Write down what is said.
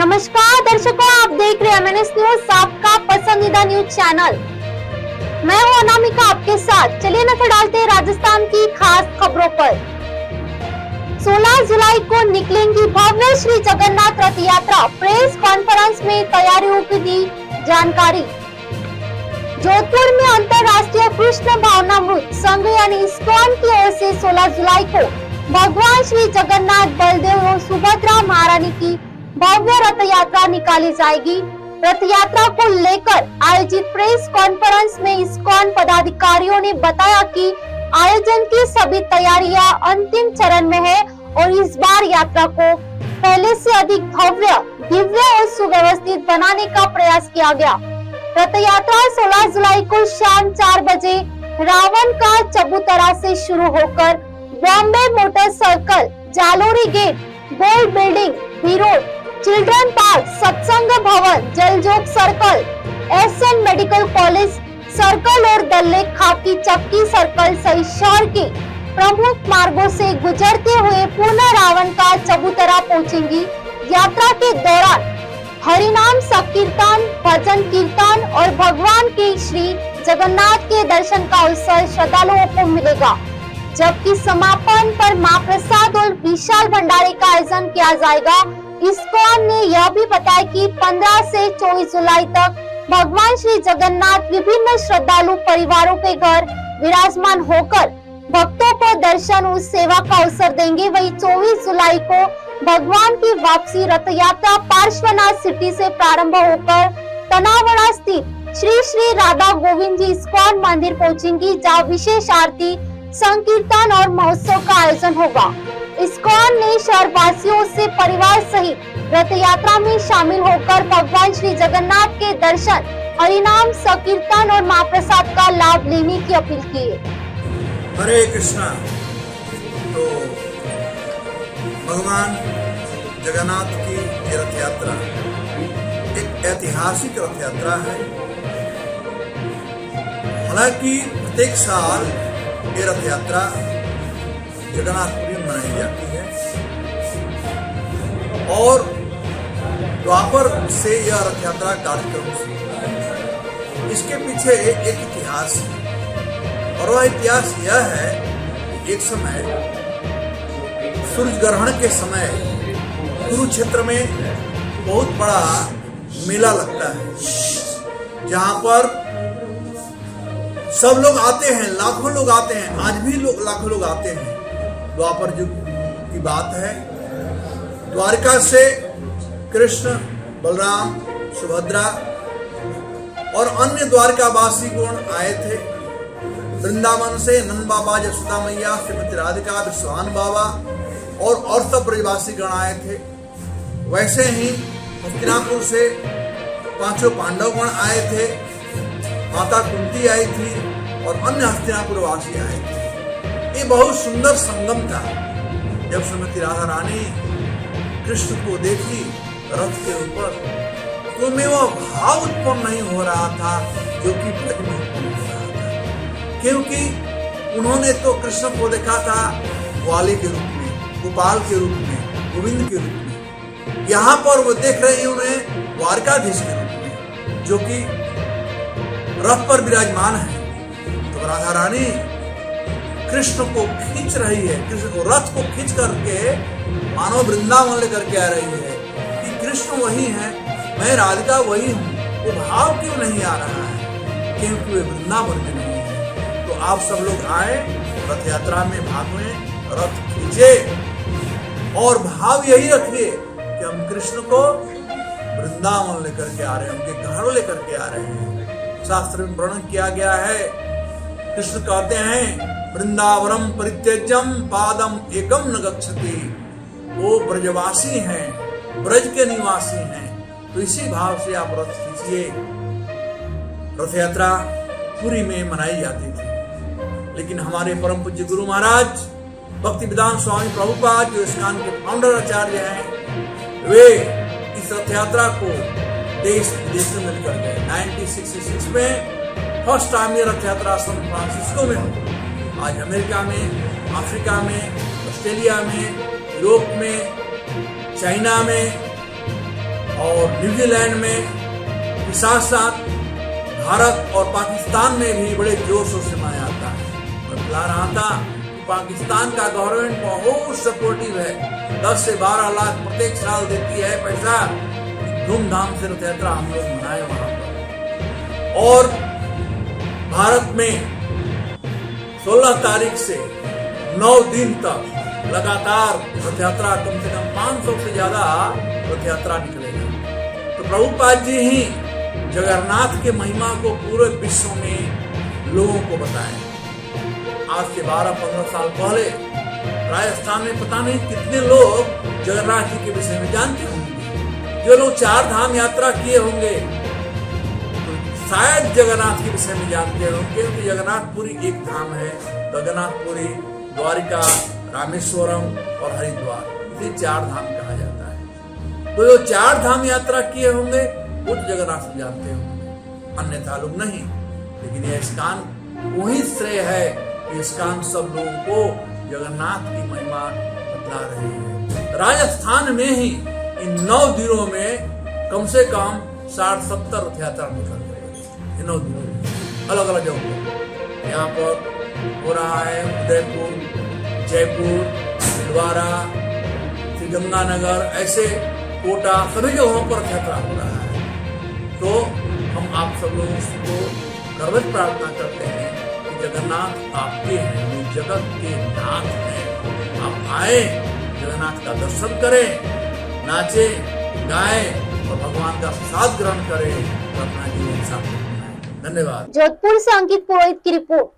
नमस्कार दर्शकों, आप देख रहे हैं MNS न्यूज, आपका पसंदीदा न्यूज चैनल। मैं हूं अनामिका आपके साथ। चलिए नजर डालते हैं राजस्थान की खास खबरों पर। 16 जुलाई को निकलेंगी भव्य श्री जगन्नाथ रथ यात्रा। प्रेस कॉन्फ्रेंस में तैयारियों की दी जानकारी। जोधपुर में अंतर्राष्ट्रीय कृष्ण भावनामृत संघ यानी इस्कॉन की ओर से 16 जुलाई को भगवान श्री जगन्नाथ, बलदेव और सुभद्रा महारानी की भव्य रथ यात्रा निकाली जाएगी। रथ यात्रा को लेकर आयोजित प्रेस कॉन्फ्रेंस में इस्कॉन पदाधिकारियों ने बताया कि आयोजन की सभी तैयारियां अंतिम चरण में है और इस बार यात्रा को पहले से अधिक भव्य, दिव्य और सुव्यवस्थित बनाने का प्रयास किया गया। रथ यात्रा 16 जुलाई को शाम 4 बजे रावण का चबूतरा से शुरू होकर Bombay motor circle, Jalori gate, gold building, B road, children park, Satsang Bhavan, Jaljog circle, SN medical college circle और दल्ले खाकी चक्की सर्कल सहित शहर के प्रमुख मार्गों से गुजरते हुए पुनः रावण का चबूतरा पहुंचेंगी। यात्रा के दौरान हरिनाम संकीर्तन, भजन कीर्तन और भगवान के श्री जगन्नाथ के दर्शन का अवसर श्रद्धालुओं को मिलेगा, जबकि समापन पर महाप्रसाद और विशाल भंडारे का आयोजन किया जाएगा। इस्कॉन ने यह भी बताया कि 15 से 24 जुलाई तक भगवान श्री जगन्नाथ विभिन्न श्रद्धालु परिवारों के घर विराजमान होकर भक्तों को दर्शन और सेवा का अवसर देंगे। वहीं 24 जुलाई को भगवान की वापसी रथ यात्रा पार्श्वनाथ सिटी से प्रारंभ होकर तनावड़ा स्थित श्री श्री राधा गोविंद जी इस्कॉन मंदिर पहुंचेंगी, जहाँ विशेष आरती, संकीर्तन और महोत्सव का आयोजन होगा। इस्कॉन ने शहरवासियों से परिवार सहित रथ यात्रा में शामिल होकर भगवान श्री जगन्नाथ के दर्शन, हरिनाम संकीर्तन और महाप्रसाद का लाभ लेने की अपील की है। हरे कृष्णा। तो भगवान जगन्नाथ की ये रथ यात्रा एक ऐतिहासिक रथ यात्रा है। हालांकि प्रत्येक साल ये रथ यात्रा जगन्नाथपुरी में मनाई जाती है और द्वापर से यह रथ यात्रा कार्यक्रम शुरू। इसके पीछे एक इतिहास है और वह इतिहास यह है कि एक समय सूर्य ग्रहण के समय कुरुक्षेत्र में बहुत बड़ा मेला लगता है, जहां पर सब लोग आते हैं, लाखों लोग आते हैं। आज भी लाखों लोग आते हैं। द्वापर युग की बात है। द्वारिका से कृष्ण, बलराम, सुभद्रा और अन्य द्वारकावासी गण आए थे। वृंदावन से नंद बाबा, यशोदा मैया, श्रीमती राधिका, विश्वान बाबा और सब ब्रजवासी गण आए थे। वैसे ही हस्तिनापुर से 5 पांडव गण आए थे, माता कुंती आई थी और अन्य हस्तिनापुर वासी आए थे। ये बहुत सुंदर संगम था। जब श्रीमती राधा रानी कृष्ण को देखी रथ के ऊपर, तो में वह भाव उत्पन्न नहीं हो रहा था जो कि ब्रज में उत्पन्न हो रहा था, क्योंकि उन्होंने तो कृष्ण को देखा था ग्वाले के रूप में, गोपाल के रूप में, गोविंद के रूप में। यहाँ पर वो देख रहे हैं उन्हें द्वारकाधीश के रूप में, जो कि रथ पर विराजमान है। तो राधा रानी कृष्ण को खींच रही है, कृष्ण को रथ को खींच करके मानव वृंदावन लेकर के आ रही है कि कृष्ण वही है, मैं राधिका वही हूँ। वो भाव क्यों नहीं आ रहा है? क्योंकि वे वृंदावन में नहीं है। तो आप सब लोग आए, रथ यात्रा में भाग लें, रथ खींचे और भाव यही रखिए कि हम कृष्ण को वृंदावन लेकर के आ रहे हैं, उनके घर लेकर के आ रहे हैं। शास्त्र में वर्णन किया गया है। कृष्ण कहते हैं, वृंदावनम परित्यज्यम पादम एकम न गच्छति। वो ब्रजवासी हैं, ब्रज के निवासी हैं। तो इसी भाव से आप रथ खींचिए। रथ यात्रा पुरी में मनाई जाती थी, लेकिन हमारे परम पूज्य गुरु महाराज भक्ति वेदांत स्वामी प्रभुपाद, जो इस्कॉन के फाउंडर आचार्य हैं, वे इस रथ यात्रा को देश विदेश में मिलकर गए। 1966 में फर्स्ट टाइम ये रथ यात्रा सैन फ्रांसिस्को में हुई। आज अमेरिका में, अफ्रीका में, ऑस्ट्रेलिया में, यूरोप में, चाइना में और न्यूजीलैंड में के साथ साथ भारत और पाकिस्तान में भी बड़े जोशों से मनाया जाता है। मैं बता रहा था कि पाकिस्तान का गवर्नमेंट बहुत सपोर्टिव है, 10 से 12 लाख प्रत्येक साल देती है पैसा, धूमधाम से रथ यात्रा हम लोग मनाए वहां पर। और भारत में 16 तारीख से 9 दिन तक लगातार रथ यात्रा, कम से कम 500 से ज्यादा रथ यात्रा निकलेगा। तो प्रभुपाद जी ही जगन्नाथ के महिमा को पूरे विश्व में लोगों को बताएं। आज से 12-15 साल पहले राजस्थान में पता नहीं कितने लोग जगन्नाथ जी के विषय में जानते होंगे। जो लोग 4 धाम यात्रा किए होंगे तो शायद जगन्नाथ के विषय में जानते होंगे, क्योंकि जगन्नाथपुरी एक धाम है। जगन्नाथपुरी, द्वारिका, रामेश्वरम और हरिद्वार, इसे 4 धाम कहा जाता है। तो जो 4 धाम यात्रा किए होंगे वो जगन्नाथ को जानते होंगे, अन्यथा लोग नहीं। लेकिन यह इस्कान वही श्रेय है कि इस्कान सब लोगों को जगन्नाथ की महिमा बतला रही है। राजस्थान में ही इन 9 दिनों में कम से कम 60-70 रथ यात्रा निकल रही है। इन 9 दिनों में अलग अलग जगहों, यहाँ पर हो रहा है उदयपुर, जयपुर, छिंदवाड़ा, श्रीगंगानगर, ऐसे कोटा, सभी जगहों पर रथ यात्रा हो रहा है। तो हम आप सब लोगों को गर्वित प्रार्थना करते हैं कि जगन्नाथ आपके हैं, वो जगत के नाथ हैं। आप आए, जगन्नाथ का दर्शन करें, नाचें, गाएं और भगवान का प्रसाद ग्रहण करें और अपना जीवन सार्थक बनाएं। धन्यवाद। जोधपुर से अंकित पुरोहित की रिपोर्ट।